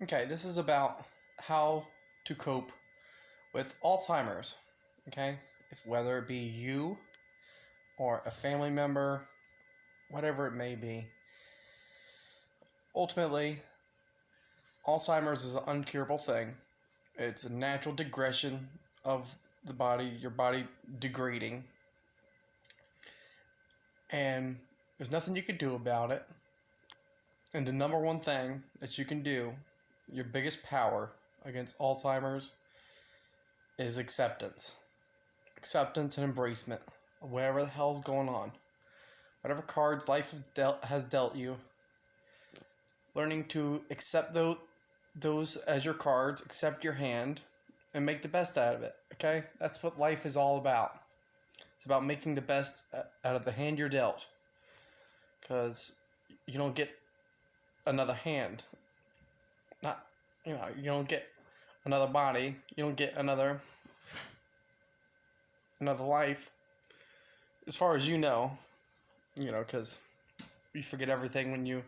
Okay, this is about how to cope with Alzheimer's. Okay, whether it be you or a family member, whatever it may be. Ultimately, Alzheimer's is an uncurable thing. It's a natural digression of the body, your body degrading, and there's nothing you can do about it. And the number one thing that you can do, your biggest power against Alzheimer's, is acceptance. Acceptance and embracement of whatever the hell's going on. Whatever cards life has dealt you, learning to accept those as your cards, accept your hand, and make the best out of it. Okay? That's what life is all about. It's about making the best out of the hand you're dealt. Because you don't get another hand. You don't get another body. You don't get another life. As far as because you forget everything when you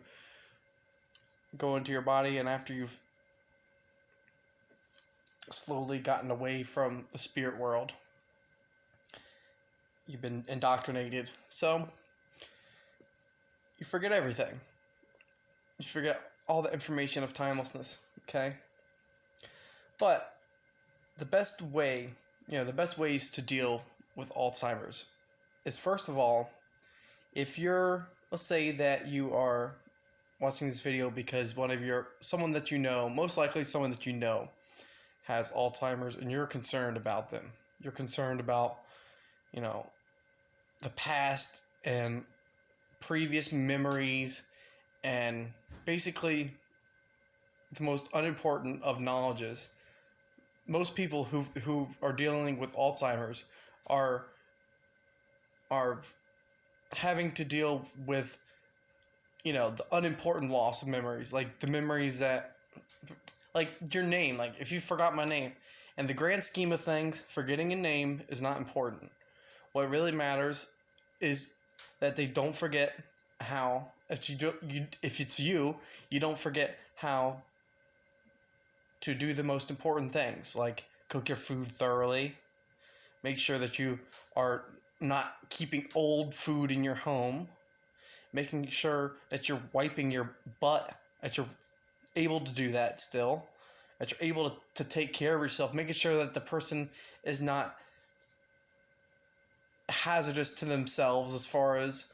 go into your body, and after you've slowly gotten away from the spirit world, you've been indoctrinated, so you forget everything. You forget all the information of timelessness. Okay, but the best ways to deal with Alzheimer's is, first of all, if let's say that you are watching this video because someone that you know, most likely someone that you know, has Alzheimer's, and you're concerned about them. You're concerned about, the past and previous memories, and basically the most unimportant of knowledges. Most people who are dealing with Alzheimer's are having to deal with the unimportant loss of memories, like the memories that, like your name. Like if you forgot my name, in the grand scheme of things, forgetting a name is not important. What really matters is that they don't forget how, if it's you don't forget how to do the most important things, like cook your food thoroughly, make sure that you are not keeping old food in your home, making sure that you're wiping your butt, that you're able to do that still, that you're able to take care of yourself, making sure that the person is not hazardous to themselves as far as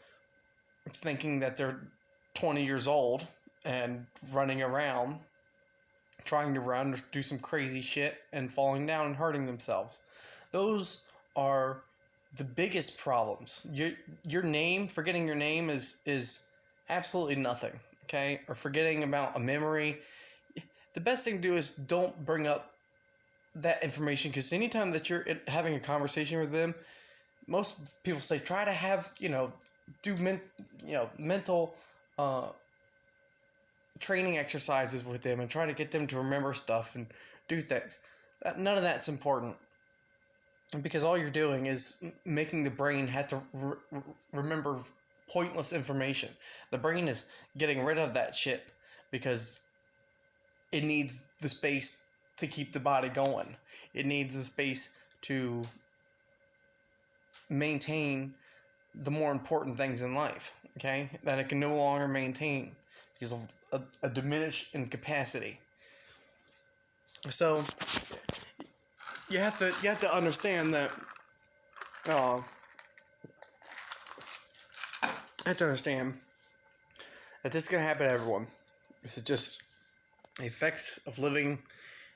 thinking that they're 20 years old and running around, trying to run or do some crazy shit and falling down and hurting themselves. Those are the biggest problems. Your name, forgetting your name is absolutely nothing, okay? Or forgetting about a memory. The best thing to do is don't bring up that information, because anytime that you're having a conversation with them, most people say try to have, do mental training exercises with them and try to get them to remember stuff and do things. None of that's important, because all you're doing is making the brain have to remember pointless information. The brain is getting rid of that shit because it needs the space to keep the body going. It needs the space to maintain the more important things in life, okay, that it can no longer maintain because of a diminished in capacity. So you have to understand that. You have to understand that this is gonna happen to everyone. This is just the effects of living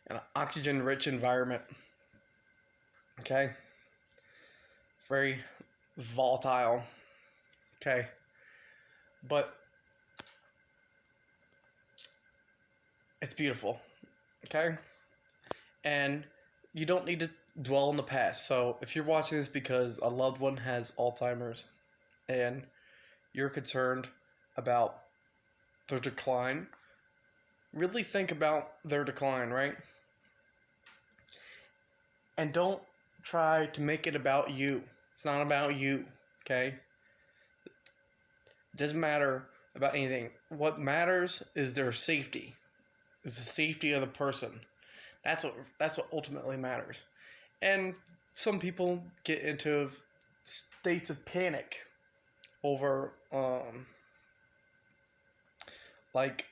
in an oxygen-rich environment. Okay, very volatile. Okay, but it's beautiful. Okay, and you don't need to dwell on the past. So if you're watching this because a loved one has Alzheimer's and you're concerned about their decline, really think about their decline, right? And don't try to make it about you. It's not about you, okay? It doesn't matter about anything. What matters is their safety. is the safety of the person. That's what ultimately matters. And some people get into states of panic over like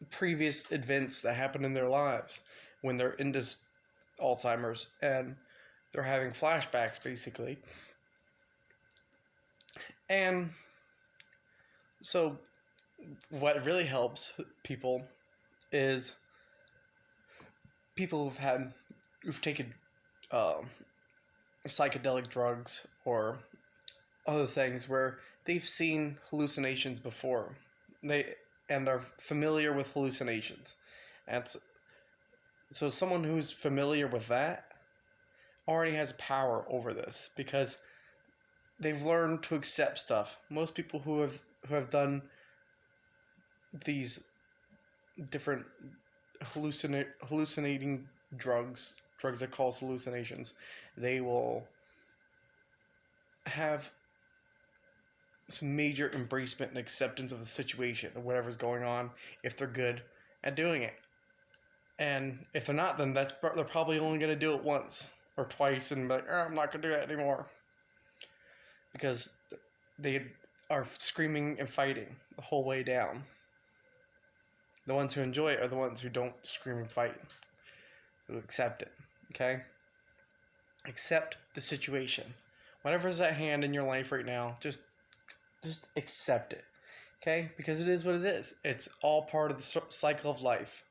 previous events that happened in their lives when they're into Alzheimer's, and they're having flashbacks basically. And so what really helps people is people who've taken um, psychedelic drugs or other things where they've seen hallucinations before. They and are familiar with hallucinations. And so someone who's familiar with that already has power over this because they've learned to accept stuff. Most people who have done these different hallucinating drugs that cause hallucinations, they will have some major embracement and acceptance of the situation or whatever's going on if they're good at doing it. And if they're not, then they're probably only going to do it once or twice and be like, oh, I'm not going to do that anymore. Because they are screaming and fighting the whole way down. The ones who enjoy it are the ones who don't scream and fight, who accept it. Okay? Accept the situation. Whatever's at hand in your life right now, just accept it. Okay? Because it is what it is. It's all part of the cycle of life.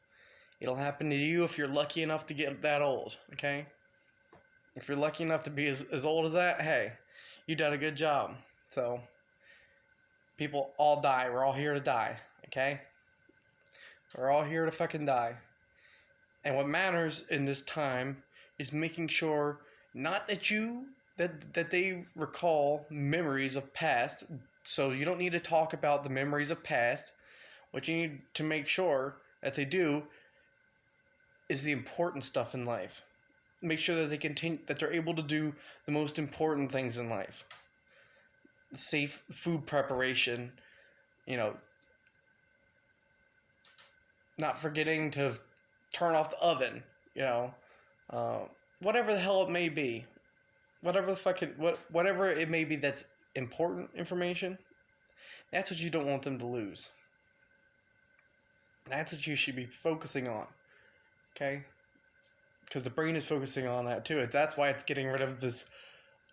It'll happen to you if you're lucky enough to get that old. Okay? If you're lucky enough to be as old as that, hey, you done a good job. So, people all die. We're all here to die. Okay? We're all here to fucking die. And what matters in this time is making sure not that they recall memories of past. So you don't need to talk about the memories of past. What you need to make sure that they do is the important stuff in life. Make sure that they're able to do the most important things in life. Safe food preparation, not forgetting to turn off the oven, whatever the hell it may be, whatever it may be that's important information, that's what you don't want them to lose. That's what you should be focusing on, okay? Because the brain is focusing on that too. That's why it's getting rid of this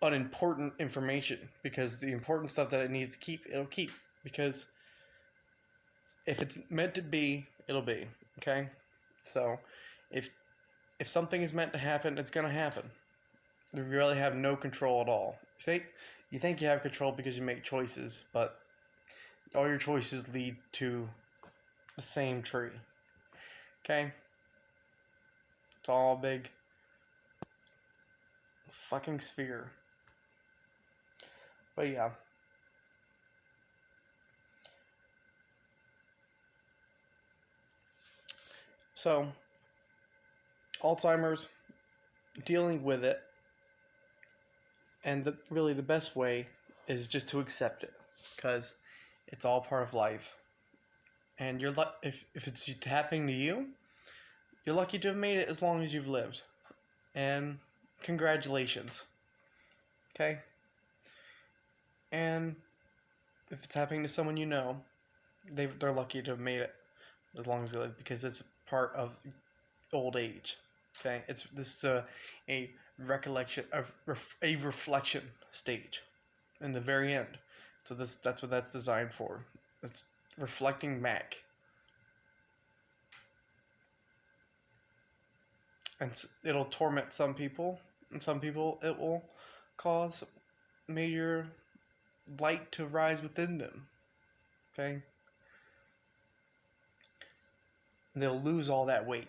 unimportant information, because the important stuff that it needs to keep, it'll keep. Because if it's meant to be, it'll be, okay? So if something is meant to happen, it's going to happen. You really have no control at all. You think you have control because you make choices, but all your choices lead to the same tree. Okay? It's all a big fucking sphere. But yeah. So, Alzheimer's, dealing with it, and really the best way is just to accept it, because it's all part of life. And if it's happening to you, you're lucky to have made it as long as you've lived. And congratulations. Okay? And if it's happening to someone you know, they're lucky to have made it as long as they live, because it's part of old age. Okay? This is a recollection of a reflection stage in the very end. So that's what that's designed for. It's reflecting back. And it'll torment some people, and some people it will cause major light to rise within them. Okay? And they'll lose all that weight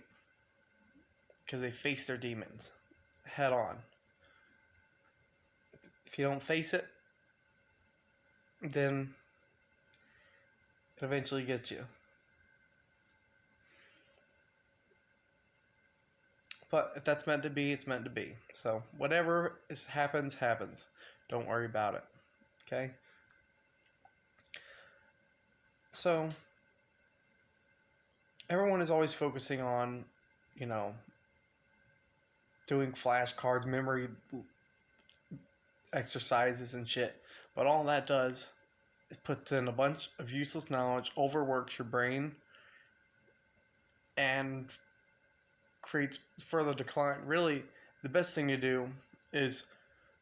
because they face their demons head on. If you don't face it, then it eventually gets you. But if that's meant to be, it's meant to be. So whatever happens. Don't worry about it. Okay? So everyone is always focusing on, you know, doing flashcards, memory exercises and shit. But all that does is puts in a bunch of useless knowledge, overworks your brain, and creates further decline. Really, the best thing to do is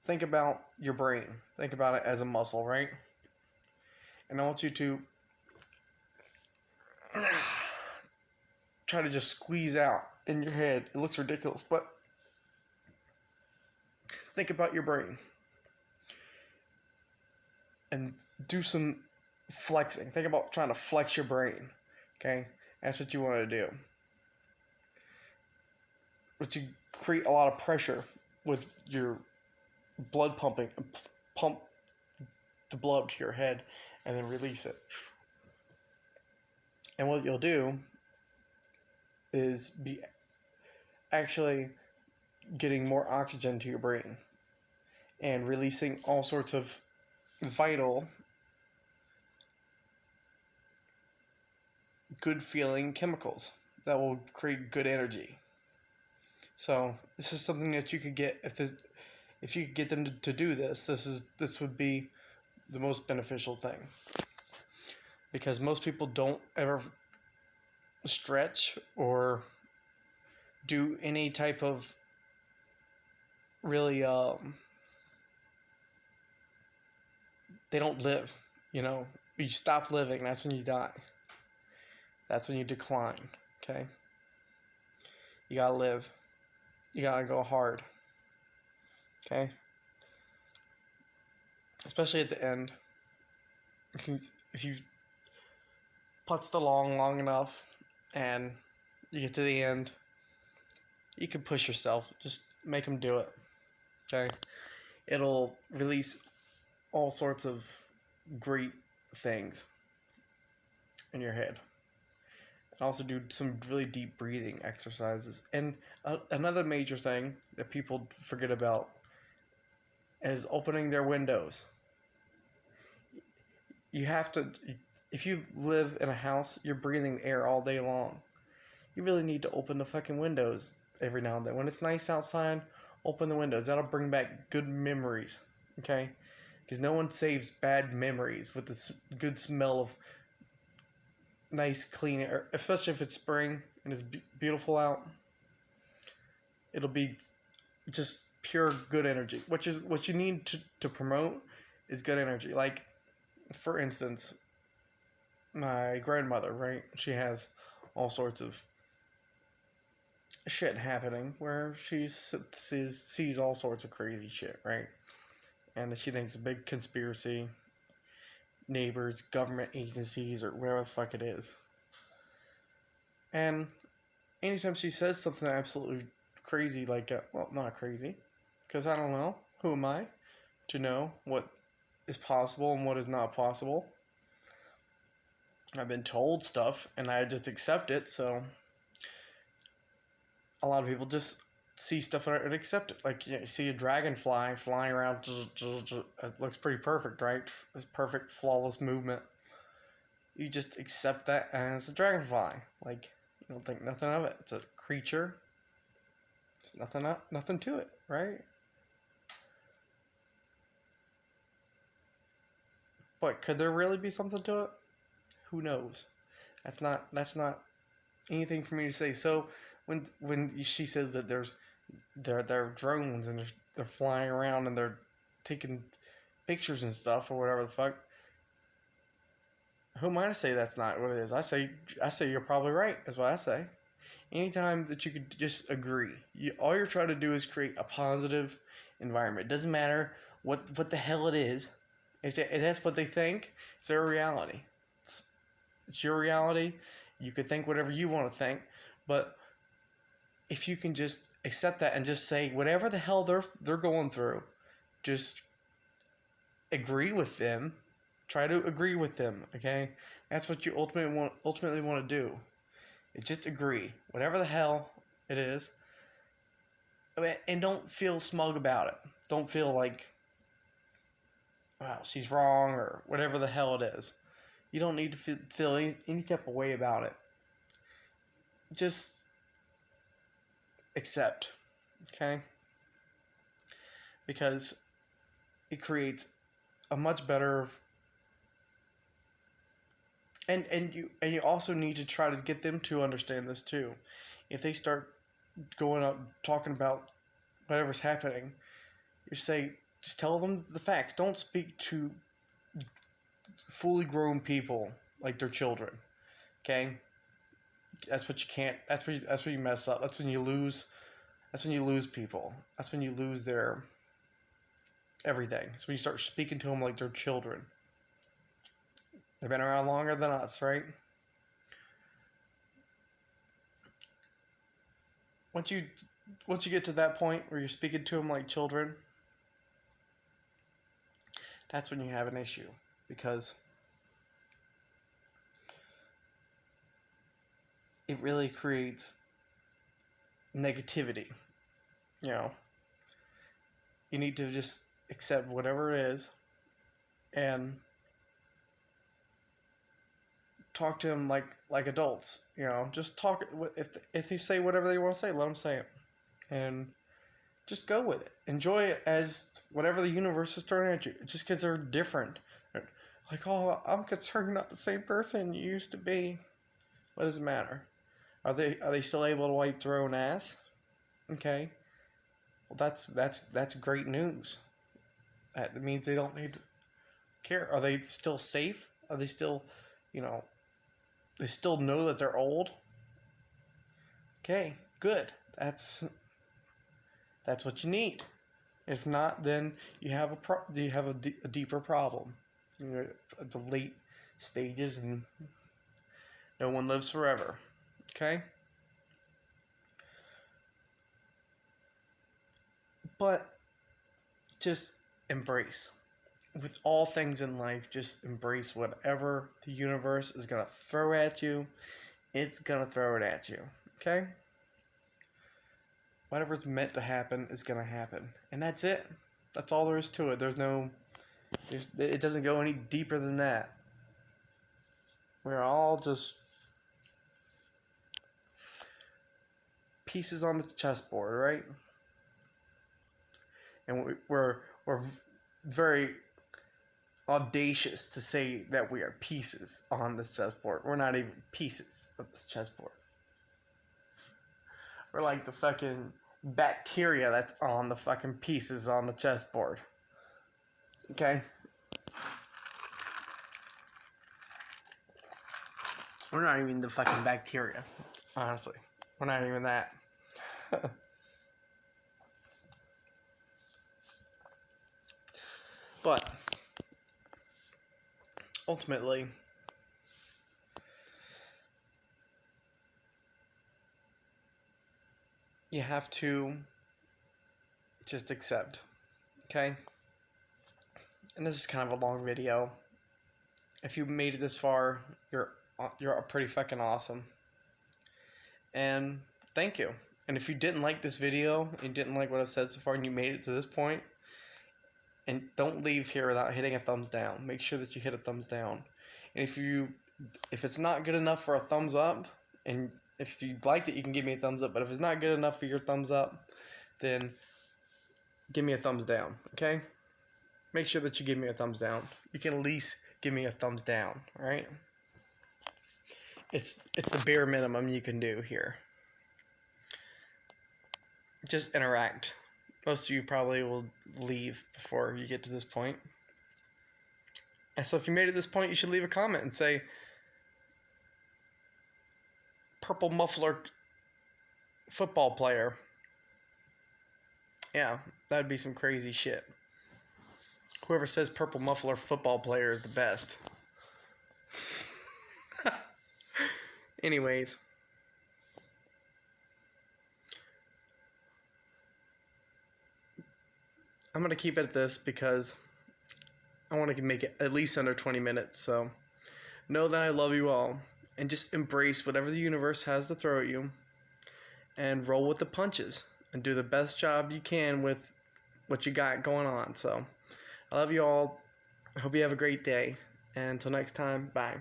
think about your brain. Think about it as a muscle, right? And I want you to try to just squeeze out in your head. It looks ridiculous, but think about your brain and do some flexing. Think about trying to flex your brain. Okay? That's what you want to do. But you create a lot of pressure with your blood pumping. Pump the blood to your head and then release it. And what you'll do is be actually getting more oxygen to your brain and releasing all sorts of vital, good feeling chemicals that will create good energy. So this is something that you could get if you could get them to do this. This would be the most beneficial thing, because most people don't ever stretch or do any type of really they don't live. You stop living, that's when you die. That's when you decline. Okay, you gotta live, you gotta go hard. Okay, especially at the end. If you putzed along long enough and you get to the end, you can push yourself. Just make them do it. Okay, it'll release all sorts of great things in your head. And also do some really deep breathing exercises. And another major thing that people forget about is opening their windows. You have to, if you live in a house, you're breathing air all day long. You really need to open the fucking windows every now and then. When it's nice outside, open the windows. That'll bring back good memories, okay? Because no one saves bad memories with the good smell of nice, clean air, especially if it's spring and it's beautiful out. It'll be just pure good energy. What you need to promote is good energy. Like, for instance, my grandmother, right? She has all sorts of shit happening where she sees all sorts of crazy shit, right? And she thinks it's a big conspiracy, neighbors, government agencies, or whatever the fuck it is. And anytime she says something absolutely crazy, like, well, not crazy, because I don't know, who am I to know what is possible and what is not possible? I've been told stuff and I just accept it, so a lot of people just see stuff and accept it. Like, you see a dragonfly flying around, it looks pretty perfect, right? It's perfect, flawless movement. You just accept that as a dragonfly. Like, you don't think nothing of it. It's a creature. There's nothing to it, right? But could there really be something to it? Who knows? That's not anything for me to say. So when she says that they're drones and they're flying around and they're taking pictures and stuff or whatever the fuck, who am I to say that's not what it is? I say you're probably right. That's what I say. Anytime that you could just agree, all you're trying to do is create a positive environment. It doesn't matter what the hell it is. If that's what they think, it's their reality. It's your reality. You could think whatever you want to think, but if you can just accept that and just say whatever the hell they're going through, just agree with them. Try to agree with them. Okay, that's what you ultimately want to do. Just agree, whatever the hell it is, and don't feel smug about it. Don't feel like, wow, she's wrong or whatever the hell it is. You don't need to feel any type of way about it. just accept, okay? Because it creates a much better, and you also need to try to get them to understand this too. If they start going out talking about whatever's happening, you say, just tell them the facts. Don't speak to fully grown people like they're children. Okay? That's what you can't. That's where you mess up. That's when you lose. That's when you lose people. That's when you lose their everything. It's when you start speaking to them like they're children. They've been around longer than us, right? Once you get to that point where you're speaking to them like children, that's when you have an issue, because it really creates negativity. You know, you need to just accept whatever it is and talk to them like adults. You know, just talk. If they say whatever they want to say, let them say it, and just go with it. Enjoy it as whatever the universe is throwing at you. Just because they're different, like, oh, I'm concerned you're not the same person you used to be. What does it matter? Are they still able to wipe their own ass? Okay. Well, that's great news. That means they don't need to care. Are they still safe? Are they still, they still know that they're old? Okay, good. That's what you need. If not, then you have a deeper problem. You're at the late stages, and no one lives forever. Okay? But just embrace. With all things in life, just embrace whatever the universe is going to throw at you. It's going to throw it at you. Okay? Whatever's meant to happen is going to happen. And that's it. That's all there is to it. It doesn't go any deeper than that. We're all just pieces on the chessboard, right? And we're very audacious to say that we are pieces on this chessboard. We're not even pieces of this chessboard. We're like the fucking bacteria that's on the fucking pieces on the chessboard. Okay? We're not even the fucking bacteria. Honestly. We're not even that. But ultimately, you have to just accept. Okay? And this is kind of a long video. If you made it this far, you're pretty fucking awesome. And thank you. And if you didn't like this video, and didn't like what I've said so far, and you made it to this point, and don't leave here without hitting a thumbs down. Make sure that you hit a thumbs down. And if it's not good enough for a thumbs up, and if you liked it, you can give me a thumbs up. But if it's not good enough for your thumbs up, then give me a thumbs down. Okay? Make sure that you give me a thumbs down. You can at least give me a thumbs down. All right? It's the bare minimum you can do here. Just interact. Most of you probably will leave before you get to this point. And so if you made it this point, you should leave a comment and say, purple muffler football player. Yeah, that'd be some crazy shit. Whoever says purple muffler football player is the best. Anyways. I'm going to keep it at this because I want to make it at least under 20 minutes. So know that I love you all. And just embrace whatever the universe has to throw at you. And roll with the punches. And do the best job you can with what you got going on. So I love you all. I hope you have a great day. And until next time, bye.